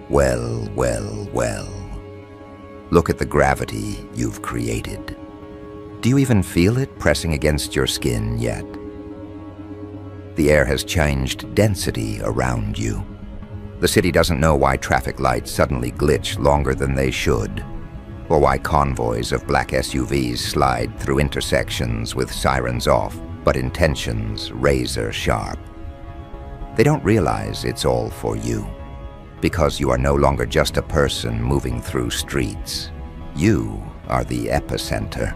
Well, well, well. Look at the gravity you've created. Do you even feel it pressing against your skin yet? The air has changed density around you. The city doesn't know why traffic lights suddenly glitch longer than they should, or why convoys of black SUVs slide through intersections with sirens off, but intentions razor sharp. They don't realize it's all for you, because you are no longer just a person moving through streets. You are the epicenter.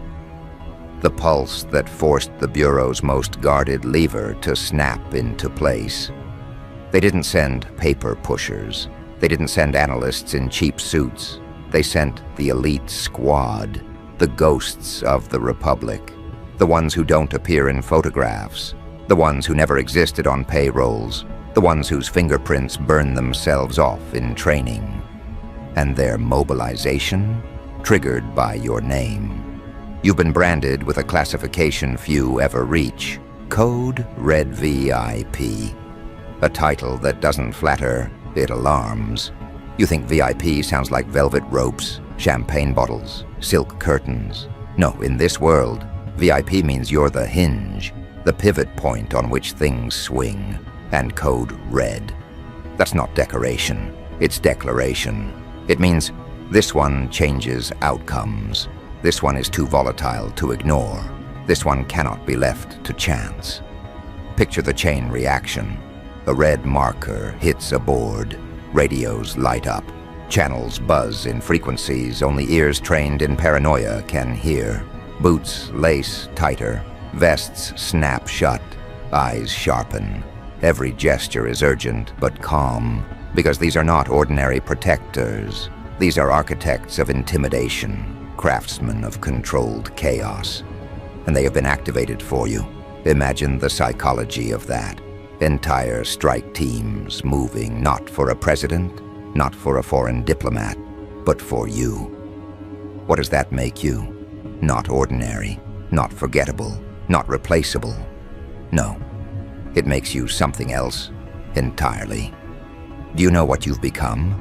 The pulse that forced the Bureau's most guarded lever to snap into place. They didn't send paper pushers. They didn't send analysts in cheap suits. They sent the elite squad, the ghosts of the Republic, the ones who don't appear in photographs, the ones who never existed on payrolls, the ones whose fingerprints burn themselves off in training. And their mobilization, triggered by your name. You've been branded with a classification few ever reach, Code Red VIP. A title that doesn't flatter, it alarms. You think VIP sounds like velvet ropes, champagne bottles, silk curtains. No, in this world, VIP means you're the hinge, the pivot point on which things swing. And Code Red. That's not decoration, it's declaration. It means this one changes outcomes. This one is too volatile to ignore. This one cannot be left to chance. Picture the chain reaction. A red marker hits a board. Radios light up. Channels buzz in frequencies only ears trained in paranoia can hear. Boots lace tighter. Vests snap shut. Eyes sharpen. Every gesture is urgent but calm, because these are not ordinary protectors. These are architects of intimidation, craftsmen of controlled chaos. And they have been activated for you. Imagine the psychology of that. Entire strike teams moving not for a president, not for a foreign diplomat, but for you. What does that make you? Not ordinary, not forgettable, not replaceable. No, it makes you something else entirely. Do you know what you've become?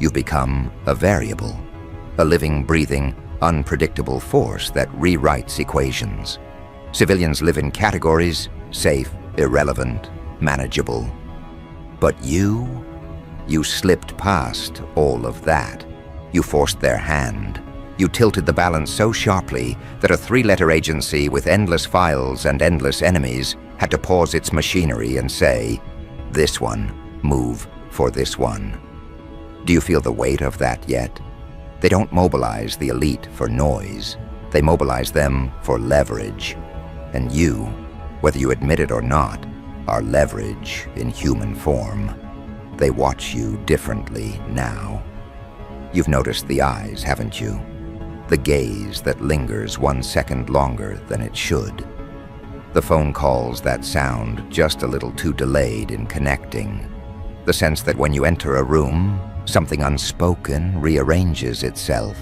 You've become a variable, a living, breathing, unpredictable force that rewrites equations. Civilians live in categories: safe, irrelevant, manageable. But you slipped past all of that. You forced their hand. You tilted the balance so sharply that a three-letter agency with endless files and endless enemies had to pause its machinery and say, "This one, move for this one." Do you feel the weight of that yet? They don't mobilize the elite for noise. They mobilize them for leverage. And you, whether you admit it or not, are leverage in human form. They watch you differently now. You've noticed the eyes, haven't you? The gaze that lingers 1 second longer than it should. The phone calls that sound just a little too delayed in connecting. The sense that when you enter a room, something unspoken rearranges itself.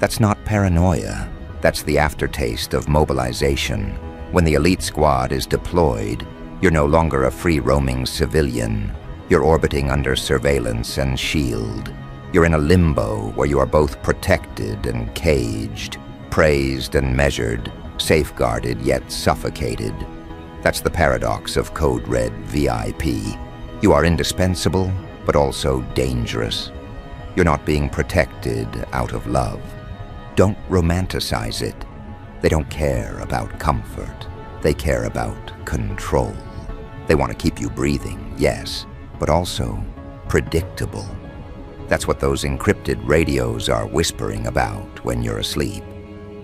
That's not paranoia. That's the aftertaste of mobilization. When the elite squad is deployed, you're no longer a free-roaming civilian. You're orbiting under surveillance and shield. You're in a limbo where you are both protected and caged, praised and measured, safeguarded yet suffocated. That's the paradox of Code Red VIP. You are indispensable, but also dangerous. You're not being protected out of love. Don't romanticize it. They don't care about comfort. They care about control. They want to keep you breathing, yes, but also predictable. That's what those encrypted radios are whispering about when you're asleep.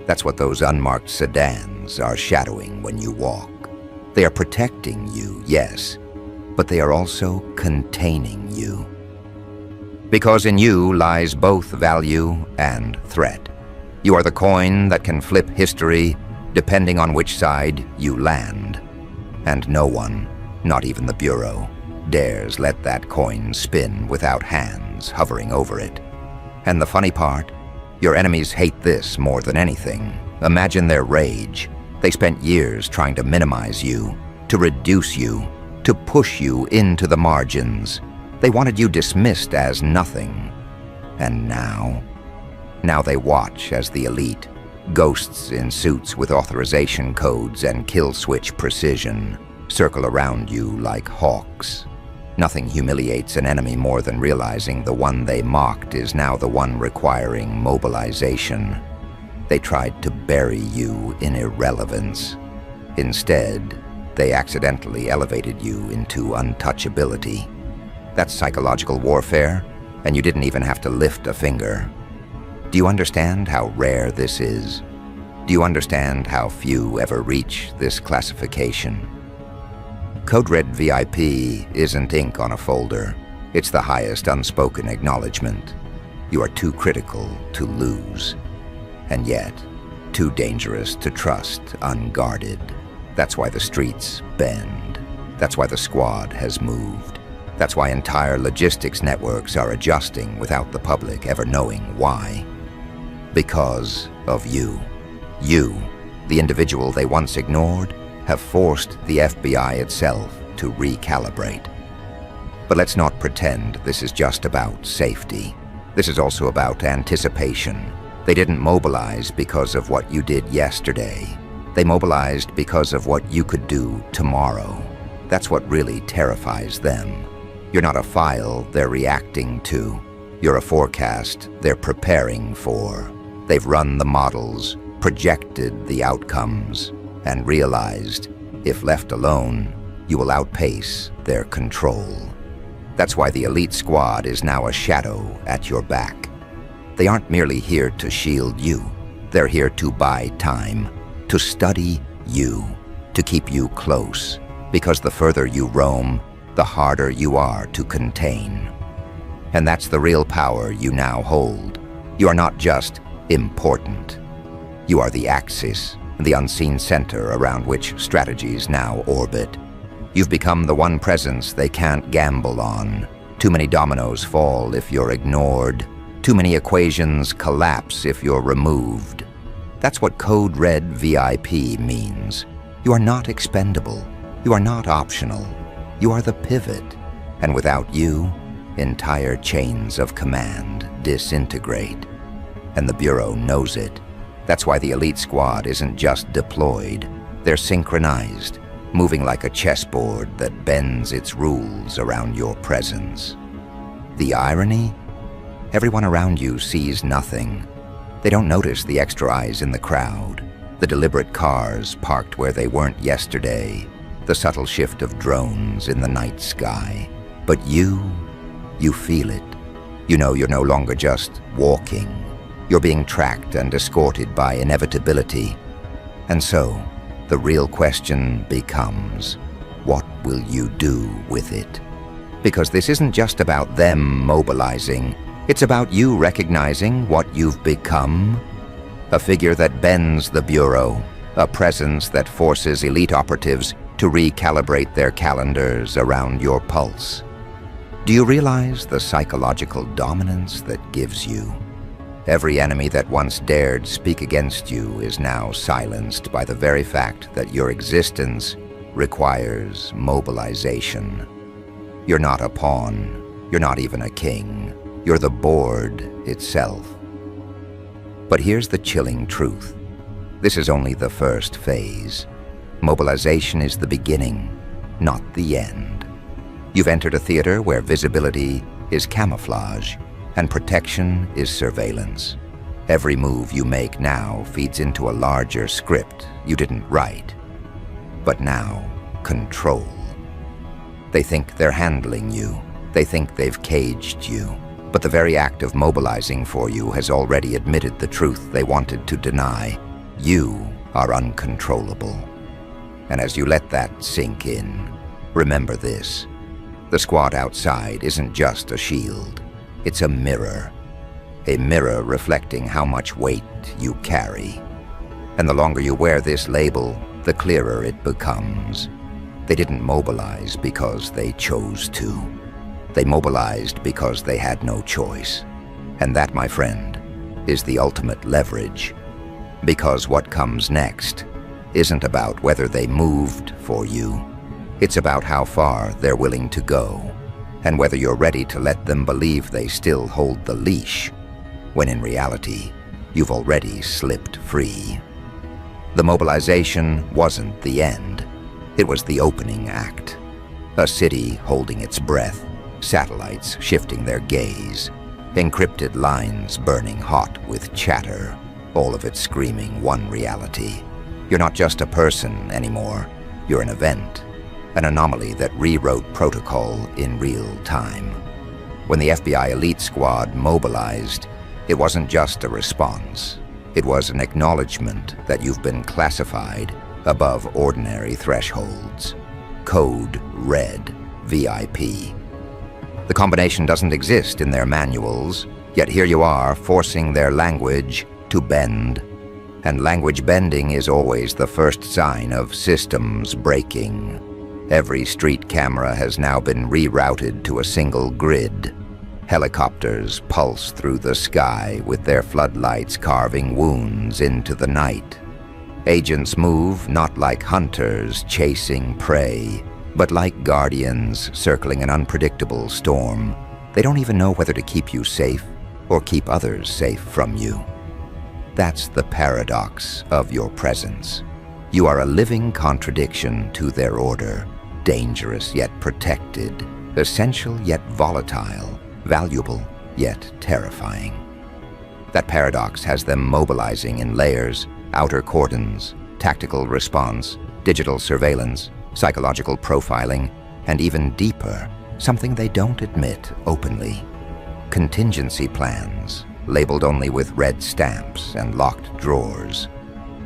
That's what those unmarked sedans are shadowing when you walk. They are protecting you, yes, but they are also containing you. Because in you lies both value and threat. You are the coin that can flip history depending on which side you land. And no one, not even the Bureau, dares let that coin spin without hands hovering over it. And the funny part, your enemies hate this more than anything. Imagine their rage. They spent years trying to minimize you, to reduce you, to push you into the margins. They wanted you dismissed as nothing. And now they watch as the elite, ghosts in suits with authorization codes and kill switch precision, circle around you like hawks. Nothing humiliates an enemy more than realizing the one they mocked is now the one requiring mobilization. They tried to bury you in irrelevance. Instead, they accidentally elevated you into untouchability. That's psychological warfare, and you didn't even have to lift a finger. Do you understand how rare this is? Do you understand how few ever reach this classification? Code Red VIP isn't ink on a folder. It's the highest unspoken acknowledgement. You are too critical to lose, and yet too dangerous to trust unguarded. That's why the streets bend. That's why the squad has moved. That's why entire logistics networks are adjusting without the public ever knowing why. Because of you. You, the individual they once ignored, have forced the FBI itself to recalibrate. But let's not pretend this is just about safety. This is also about anticipation. They didn't mobilize because of what you did yesterday. They mobilized because of what you could do tomorrow. That's what really terrifies them. You're not a file they're reacting to. You're a forecast they're preparing for. They've run the models, projected the outcomes, and realized, if left alone, you will outpace their control. That's why the elite squad is now a shadow at your back. They aren't merely here to shield you. They're here to buy time, to study you, to keep you close, because the further you roam, the harder you are to contain. And that's the real power you now hold. You are not just important. You are the axis, the unseen center around which strategies now orbit. You've become the one presence they can't gamble on. Too many dominoes fall if you're ignored. Too many equations collapse if you're removed. That's what Code Red VIP means. You are not expendable. You are not optional. You are the pivot. And without you, entire chains of command disintegrate. And the Bureau knows it. That's why the elite squad isn't just deployed. They're synchronized, moving like a chessboard that bends its rules around your presence. The irony? Everyone around you sees nothing. They don't notice the extra eyes in the crowd, the deliberate cars parked where they weren't yesterday, the subtle shift of drones in the night sky. But you feel it. You know you're no longer just walking. You're being tracked and escorted by inevitability. And so, the real question becomes, what will you do with it? Because this isn't just about them mobilizing. It's about you recognizing what you've become. A figure that bends the Bureau, a presence that forces elite operatives to recalibrate their calendars around your pulse. Do you realize the psychological dominance that gives you? Every enemy that once dared speak against you is now silenced by the very fact that your existence requires mobilization. You're not a pawn. You're not even a king. You're the board itself. But here's the chilling truth. This is only the first phase. Mobilization is the beginning, not the end. You've entered a theater where visibility is camouflage and protection is surveillance. Every move you make now feeds into a larger script you didn't write, but now control. They think they're handling you. They think they've caged you. But the very act of mobilizing for you has already admitted the truth they wanted to deny. You are uncontrollable. And as you let that sink in, remember this. The squad outside isn't just a shield. It's a mirror reflecting how much weight you carry. And the longer you wear this label, the clearer it becomes. They didn't mobilize because they chose to. They mobilized because they had no choice. And that, my friend, is the ultimate leverage. Because what comes next isn't about whether they moved for you. It's about how far they're willing to go and whether you're ready to let them believe they still hold the leash, when in reality, you've already slipped free. The mobilization wasn't the end. It was the opening act. A city holding its breath, satellites shifting their gaze, encrypted lines burning hot with chatter, all of it screaming one reality. You're not just a person anymore. You're an event, an anomaly that rewrote protocol in real time. When the FBI elite squad mobilized, it wasn't just a response. It was an acknowledgement that you've been classified above ordinary thresholds. Code Red VIP. The combination doesn't exist in their manuals, yet here you are forcing their language to bend. And language bending is always the first sign of systems breaking. Every street camera has now been rerouted to a single grid. Helicopters pulse through the sky with their floodlights carving wounds into the night. Agents move not like hunters chasing prey, but like guardians circling an unpredictable storm. They don't even know whether to keep you safe or keep others safe from you. That's the paradox of your presence. You are a living contradiction to their order, dangerous yet protected, essential yet volatile, valuable yet terrifying. That paradox has them mobilizing in layers, outer cordons, tactical response, digital surveillance, psychological profiling, and even deeper, something they don't admit openly: contingency plans, labeled only with red stamps and locked drawers.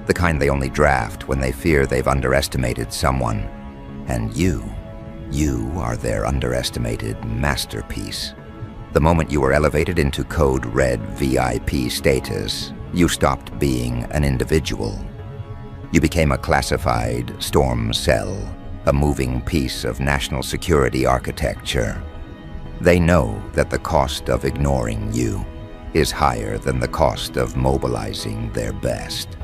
The kind they only draft when they fear they've underestimated someone. And you are their underestimated masterpiece. The moment you were elevated into Code Red VIP status, you stopped being an individual. You became a classified storm cell, a moving piece of national security architecture. They know that the cost of ignoring you is higher than the cost of mobilizing their best.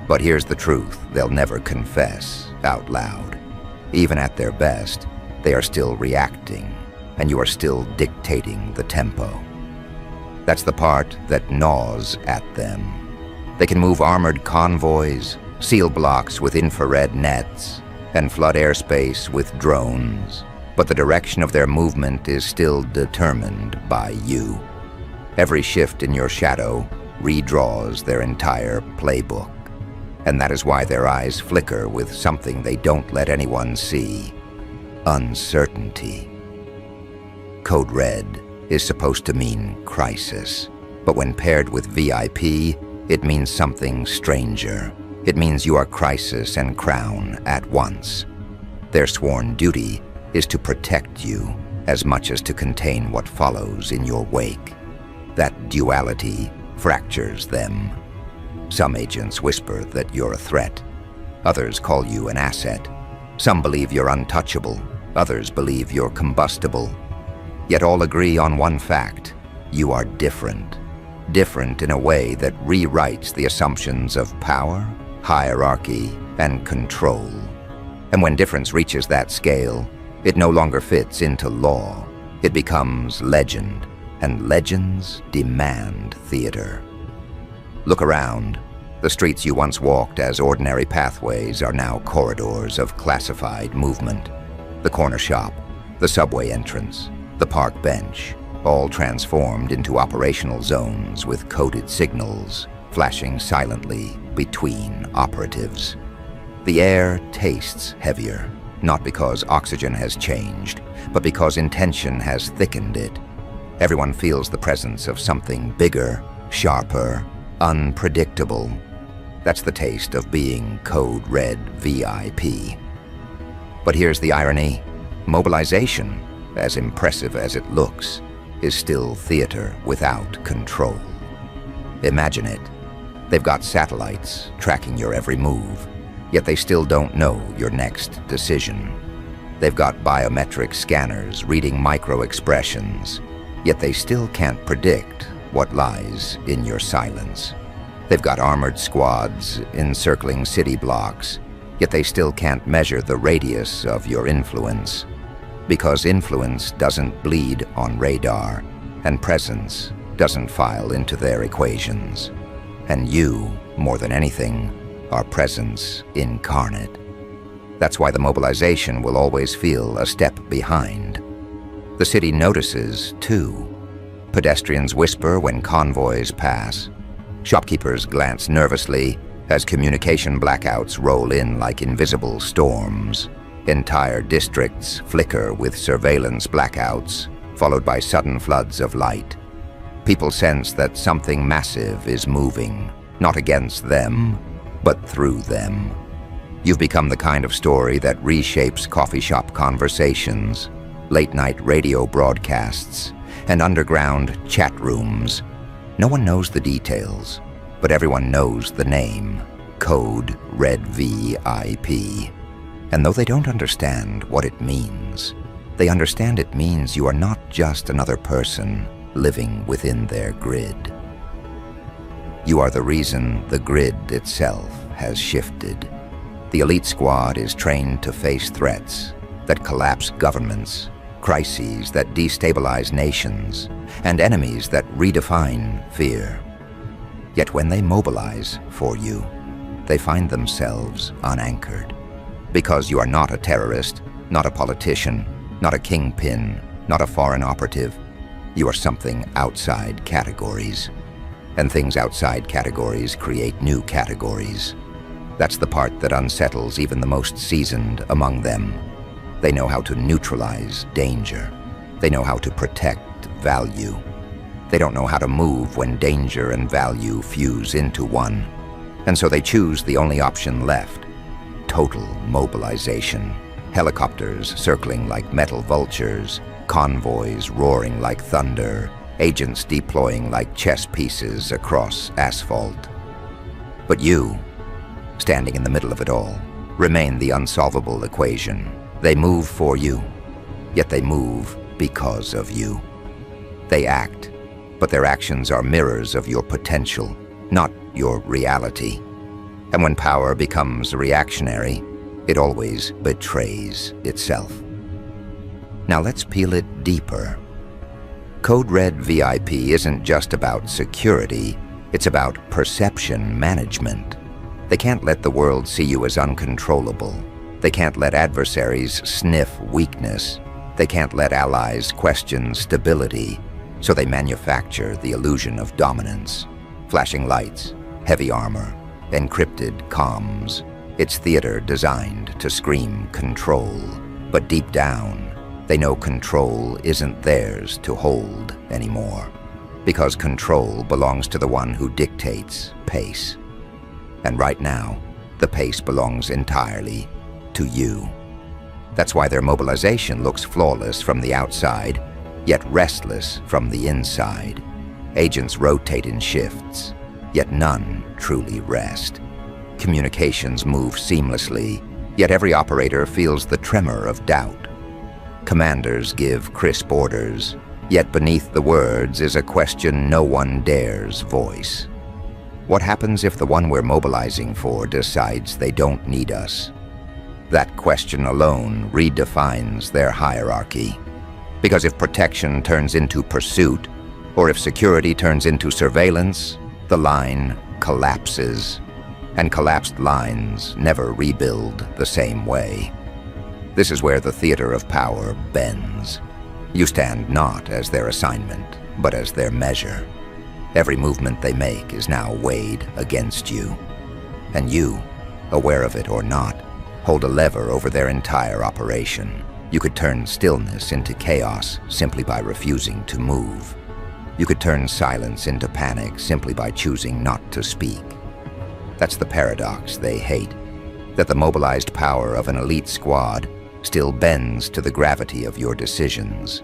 But here's the truth they'll never confess out loud. Even at their best, they are still reacting, and you are still dictating the tempo. That's the part that gnaws at them. They can move armored convoys, seal blocks with infrared nets, and flood airspace with drones, but the direction of their movement is still determined by you. Every shift in your shadow redraws their entire playbook, and that is why their eyes flicker with something they don't let anyone see: uncertainty. Code Red is supposed to mean crisis, but when paired with VIP, it means something stranger. It means you are crisis and crown at once. Their sworn duty is to protect you as much as to contain what follows in your wake. That duality fractures them. Some agents whisper that you're a threat. Others call you an asset. Some believe you're untouchable. Others believe you're combustible. Yet all agree on one fact: you are different. Different in a way that rewrites the assumptions of power, hierarchy, and control. And when difference reaches that scale, it no longer fits into law. It becomes legend, and legends demand theater. Look around. The streets you once walked as ordinary pathways are now corridors of classified movement. The corner shop, the subway entrance, the park bench, all transformed into operational zones with coded signals flashing silently between operatives. The air tastes heavier, not because oxygen has changed, but because intention has thickened it. Everyone feels the presence of something bigger, sharper, unpredictable. That's the taste of being Code Red VIP. But here's the irony. Mobilization, as impressive as it looks, is still theater without control. Imagine it. They've got satellites tracking your every move, yet they still don't know your next decision. They've got biometric scanners reading micro-expressions, yet they still can't predict what lies in your silence. They've got armored squads encircling city blocks, yet they still can't measure the radius of your influence. Because influence doesn't bleed on radar, and presence doesn't file into their equations. And you, more than anything, are presence incarnate. That's why the mobilization will always feel a step behind. The city notices, too. Pedestrians whisper when convoys pass. Shopkeepers glance nervously as communication blackouts roll in like invisible storms. Entire districts flicker with surveillance blackouts, followed by sudden floods of light. People sense that something massive is moving, not against them, but through them. You've become the kind of story that reshapes coffee shop conversations, late-night radio broadcasts, and underground chat rooms. No one knows the details, but everyone knows the name, Code Red VIP. And though they don't understand what it means, they understand it means you are not just another person living within their grid. You are the reason the grid itself has shifted. The elite squad is trained to face threats that collapse governments, crises that destabilize nations, and enemies that redefine fear. Yet when they mobilize for you, they find themselves unanchored. Because you are not a terrorist, not a politician, not a kingpin, not a foreign operative. You are something outside categories. And things outside categories create new categories. That's the part that unsettles even the most seasoned among them. They know how to neutralize danger. They know how to protect value. They don't know how to move when danger and value fuse into one. And so they choose the only option left: total mobilization. Helicopters circling like metal vultures, convoys roaring like thunder, agents deploying like chess pieces across asphalt. But you, standing in the middle of it all, remain the unsolvable equation. They move for you, yet they move because of you. They act, but their actions are mirrors of your potential, not your reality. And when power becomes reactionary, it always betrays itself. Now let's peel it deeper. Code Red VIP isn't just about security, it's about perception management. They can't let the world see you as uncontrollable. They can't let adversaries sniff weakness. They can't let allies question stability. So they manufacture the illusion of dominance. Flashing lights, heavy armor, encrypted comms. It's theater designed to scream control. But deep down, they know control isn't theirs to hold anymore. Because control belongs to the one who dictates pace. And right now, the pace belongs entirely to you. That's why their mobilization looks flawless from the outside, yet restless from the inside. Agents rotate in shifts, yet none truly rest. Communications move seamlessly, yet every operator feels the tremor of doubt. Commanders give crisp orders, yet beneath the words is a question no one dares voice. What happens if the one we're mobilizing for decides they don't need us? That question alone redefines their hierarchy. Because if protection turns into pursuit, or if security turns into surveillance, the line collapses. And collapsed lines never rebuild the same way. This is where the theater of power bends. You stand not as their assignment, but as their measure. Every movement they make is now weighed against you. And you, aware of it or not, hold a lever over their entire operation. You could turn stillness into chaos simply by refusing to move. You could turn silence into panic simply by choosing not to speak. That's the paradox they hate, that the mobilized power of an elite squad still bends to the gravity of your decisions.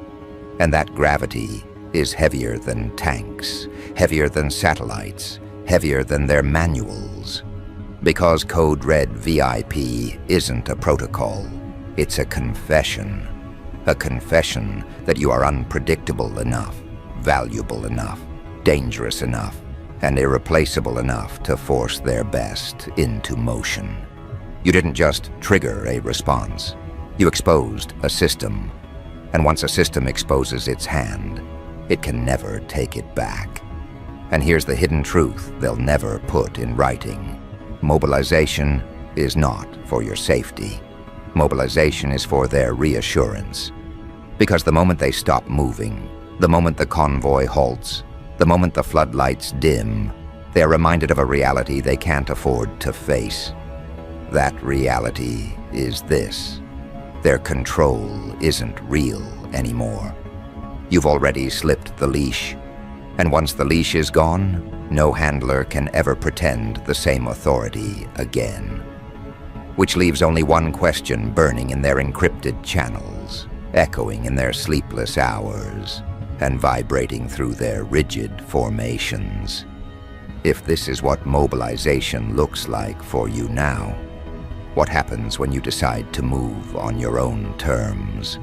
And that gravity is heavier than tanks, heavier than satellites, heavier than their manuals. Because Code Red VIP isn't a protocol, it's a confession. A confession that you are unpredictable enough, valuable enough, dangerous enough, and irreplaceable enough to force their best into motion. You didn't just trigger a response. You exposed a system, And once a system exposes its hand, it can never take it back. And here's the hidden truth they'll never put in writing. Mobilization is not for your safety. Mobilization is for their reassurance. Because the moment they stop moving, the moment the convoy halts, the moment the floodlights dim, they are reminded of a reality they can't afford to face. That reality is this: their control isn't real anymore. You've already slipped the leash, and once the leash is gone, no handler can ever pretend the same authority again. Which leaves only one question burning in their encrypted channels, echoing in their sleepless hours, and vibrating through their rigid formations. If this is what mobilization looks like for you now, what happens when you decide to move on your own terms?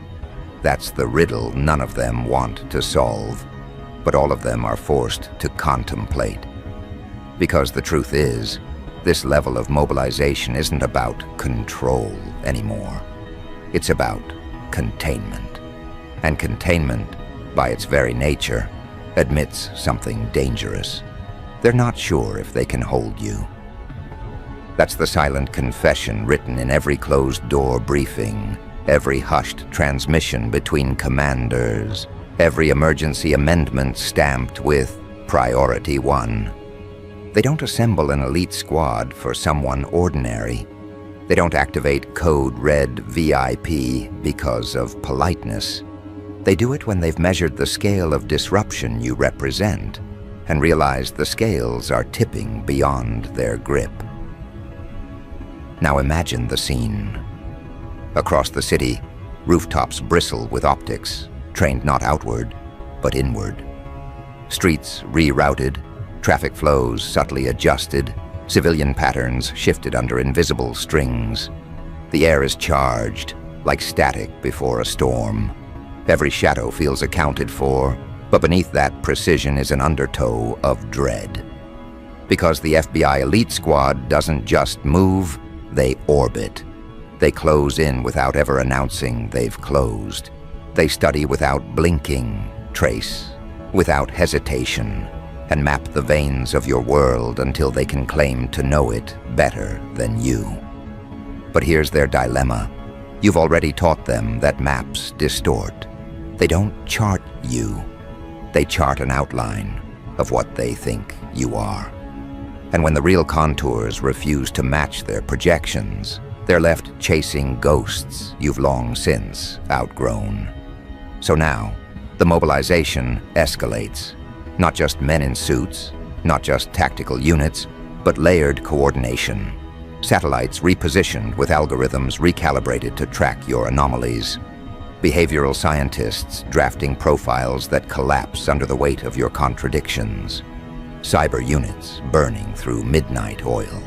That's the riddle none of them want to solve, but all of them are forced to contemplate. Because the truth is, this level of mobilization isn't about control anymore. It's about containment. And containment, by its very nature, admits something dangerous. They're not sure if they can hold you. That's the silent confession written in every closed-door briefing, every hushed transmission between commanders, every emergency amendment stamped with Priority 1. They don't assemble an elite squad for someone ordinary. They don't activate Code Red VIP because of politeness. They do it when they've measured the scale of disruption you represent and realize the scales are tipping beyond their grip. Now imagine the scene. Across the city, rooftops bristle with optics, trained not outward, but inward. Streets rerouted, traffic flows subtly adjusted, civilian patterns shifted under invisible strings. The air is charged, like static before a storm. Every shadow feels accounted for, but beneath that precision is an undertow of dread. Because the FBI elite squad doesn't just move, they orbit. They close in without ever announcing they've closed. They study without blinking, trace without hesitation, and map the veins of your world until they can claim to know it better than you. But here's their dilemma. You've already taught them that maps distort. They don't chart you. They chart an outline of what they think you are. And when the real contours refuse to match their projections, they're left chasing ghosts you've long since outgrown. So now, the mobilization escalates. Not just men in suits, not just tactical units, but layered coordination. Satellites repositioned with algorithms recalibrated to track your anomalies. Behavioral scientists drafting profiles that collapse under the weight of your contradictions. Cyber units burning through midnight oil.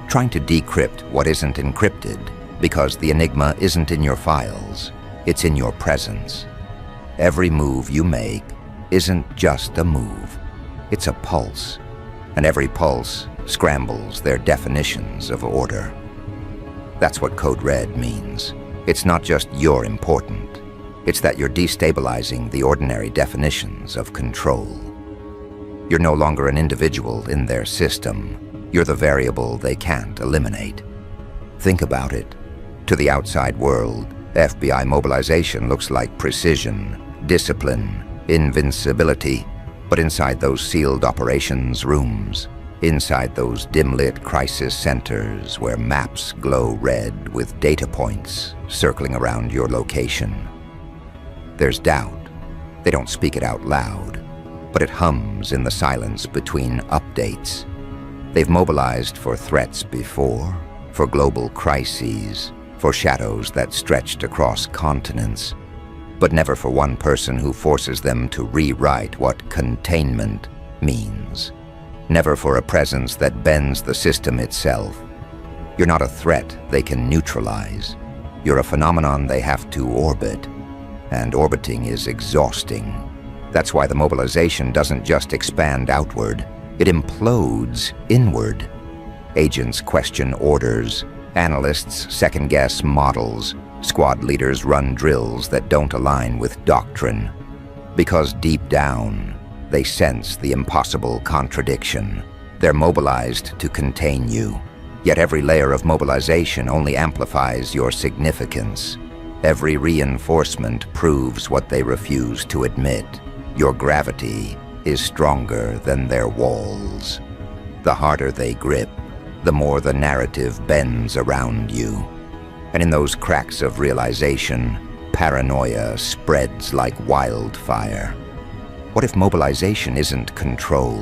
Trying to decrypt what isn't encrypted because the enigma isn't in your files, it's in your presence. Every move you make isn't just a move, it's a pulse. And every pulse scrambles their definitions of order. That's what Code Red means. It's not just you're important, it's that you're destabilizing the ordinary definitions of control. You're no longer an individual in their system. You're the variable they can't eliminate. Think about it. To the outside world, FBI mobilization looks like precision, discipline, invincibility. But inside those sealed operations rooms, inside those dim-lit crisis centers where maps glow red with data points circling around your location, there's doubt. They don't speak it out loud, but it hums in the silence between updates. They've mobilized for threats before, for global crises, for shadows that stretched across continents, but never for one person who forces them to rewrite what containment means. Never for a presence that bends the system itself. You're not a threat they can neutralize. You're a phenomenon they have to orbit, and orbiting is exhausting. That's why the mobilization doesn't just expand outward, it implodes inward. Agents question orders, analysts second-guess models, Squad leaders run drills that don't align with doctrine, because deep down, they sense the impossible contradiction. They're mobilized to contain you, yet every layer of mobilization only amplifies your significance. Every reinforcement proves what they refuse to admit. Your gravity is stronger than their walls. The harder they grip, the more the narrative bends around you. And in those cracks of realization, paranoia spreads like wildfire. What if mobilization isn't control?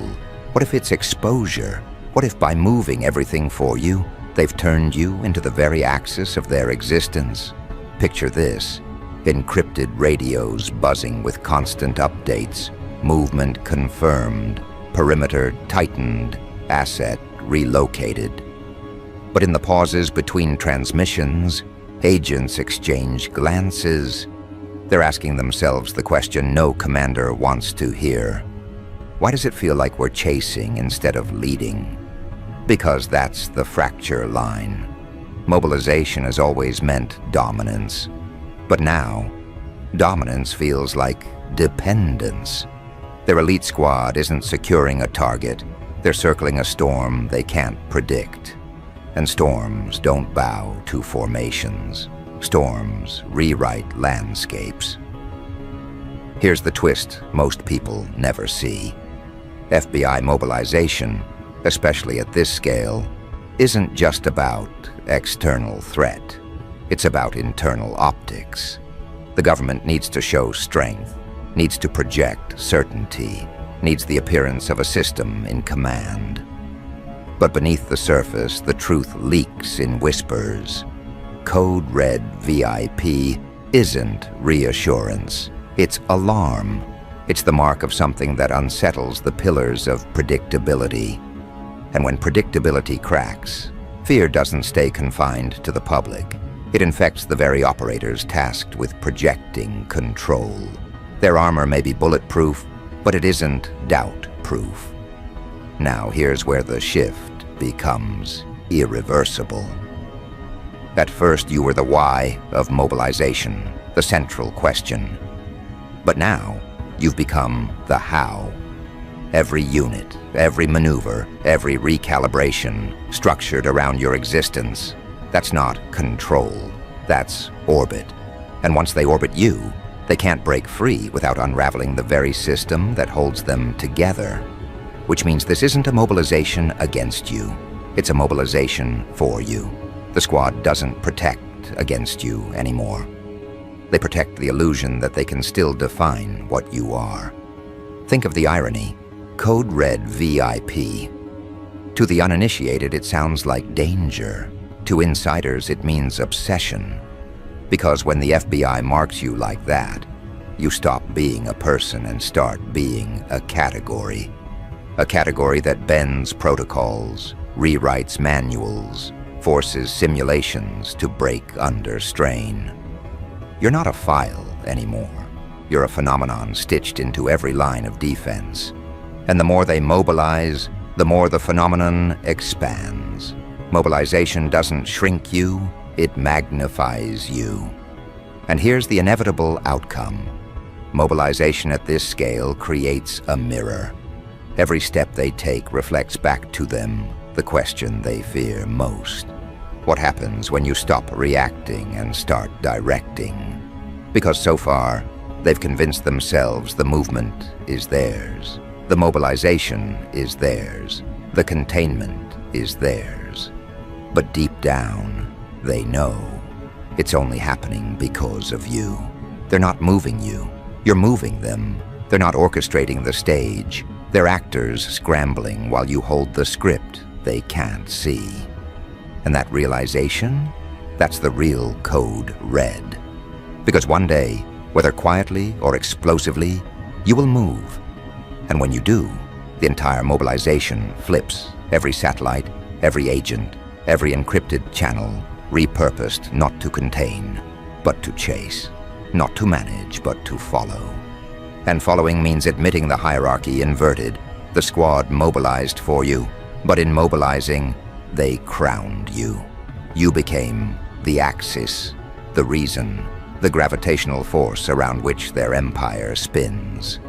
What if it's exposure? What if by moving everything for you, they've turned you into the very axis of their existence? Picture this: encrypted radios buzzing with constant updates, movement confirmed, perimeter tightened, asset relocated. But in the pauses between transmissions, agents exchange glances. They're asking themselves the question no commander wants to hear. Why does it feel like we're chasing instead of leading? Because that's the fracture line. Mobilization has always meant dominance. But now, dominance feels like dependence. Their elite squad isn't securing a target. They're circling a storm they can't predict. And storms don't bow to formations. Storms rewrite landscapes. Here's the twist most people never see. FBI mobilization, especially at this scale, isn't just about external threat. It's about internal optics. The government needs to show strength, needs to project certainty, needs the appearance of a system in command. But beneath the surface, the truth leaks in whispers. Code Red VIP isn't reassurance. It's alarm. It's the mark of something that unsettles the pillars of predictability. And when predictability cracks, fear doesn't stay confined to the public. It infects the very operators tasked with projecting control. Their armor may be bulletproof, but it isn't doubt-proof. Now here's where the shift becomes irreversible. At first you were the why of mobilization, the central question. But now you've become the how. Every unit, every maneuver, every recalibration structured around your existence. That's not control, that's orbit. And once they orbit you, they can't break free without unraveling the very system that holds them together. Which means this isn't a mobilization against you, it's a mobilization for you. The squad doesn't protect against you anymore. They protect the illusion that they can still define what you are. Think of the irony. Code Red VIP. To the uninitiated, it sounds like danger. To insiders, it means obsession. Because when the FBI marks you like that, you stop being a person and start being a category. A category that bends protocols, rewrites manuals, forces simulations to break under strain. You're not a file anymore. You're a phenomenon stitched into every line of defense. And the more they mobilize, the more the phenomenon expands. Mobilization doesn't shrink you, it magnifies you. And here's the inevitable outcome. Mobilization at this scale creates a mirror. Every step they take reflects back to them the question they fear most. What happens when you stop reacting and start directing? Because so far, they've convinced themselves the movement is theirs. The mobilization is theirs. The containment is theirs. But deep down, they know it's only happening because of you. They're not moving you. You're moving them. They're not orchestrating the stage. They're actors scrambling while you hold the script they can't see. And that realization, that's the real Code Red. Because one day, whether quietly or explosively, you will move. And when you do, the entire mobilization flips. Every satellite, every agent, every encrypted channel, repurposed not to contain, but to chase. Not to manage, but to follow. And following means admitting the hierarchy inverted. The squad mobilized for you, but in mobilizing, they crowned you. You became the axis. the reason, the gravitational force around which their empire spins.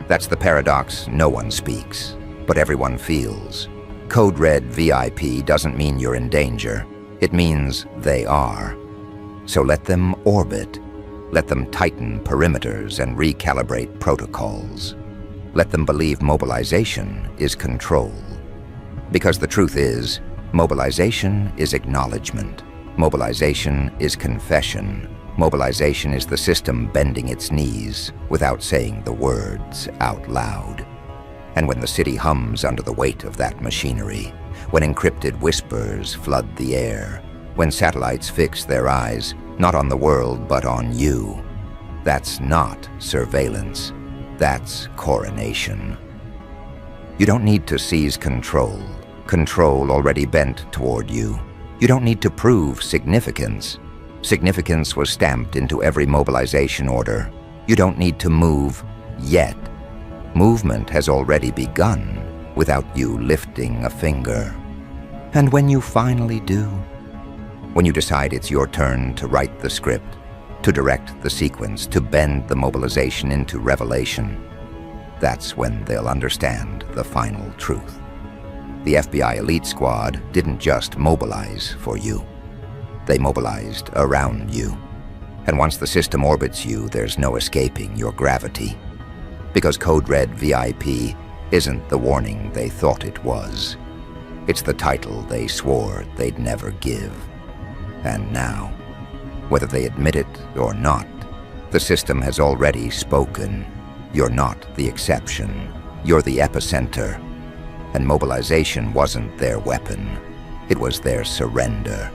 That's the paradox no one speaks, but everyone feels. Code Red VIP doesn't mean you're in danger. It means they are. So let them orbit. Let them tighten perimeters and recalibrate protocols. Let them believe mobilization is control. Because the truth is, mobilization is acknowledgement. Mobilization is confession. Mobilization is the system bending its knees without saying the words out loud. And when the city hums under the weight of that machinery, when encrypted whispers flood the air, when satellites fix their eyes not on the world but on you, that's not surveillance. That's coronation. You don't need to seize control. Control already bent toward you. You don't need to prove significance. Significance was stamped into every mobilization order. You don't need to move yet. Movement has already begun without you lifting a finger. And when you finally do, when you decide it's your turn to write the script, to direct the sequence, to bend the mobilization into revelation, that's when they'll understand the final truth. The FBI elite squad didn't just mobilize for you. They mobilized around you. And once the system orbits you, there's no escaping your gravity. Because Code Red VIP isn't the warning they thought it was. It's the title they swore they'd never give. And now, whether they admit it or not, the system has already spoken. You're not the exception. You're the epicenter. And mobilization wasn't their weapon. It was their surrender.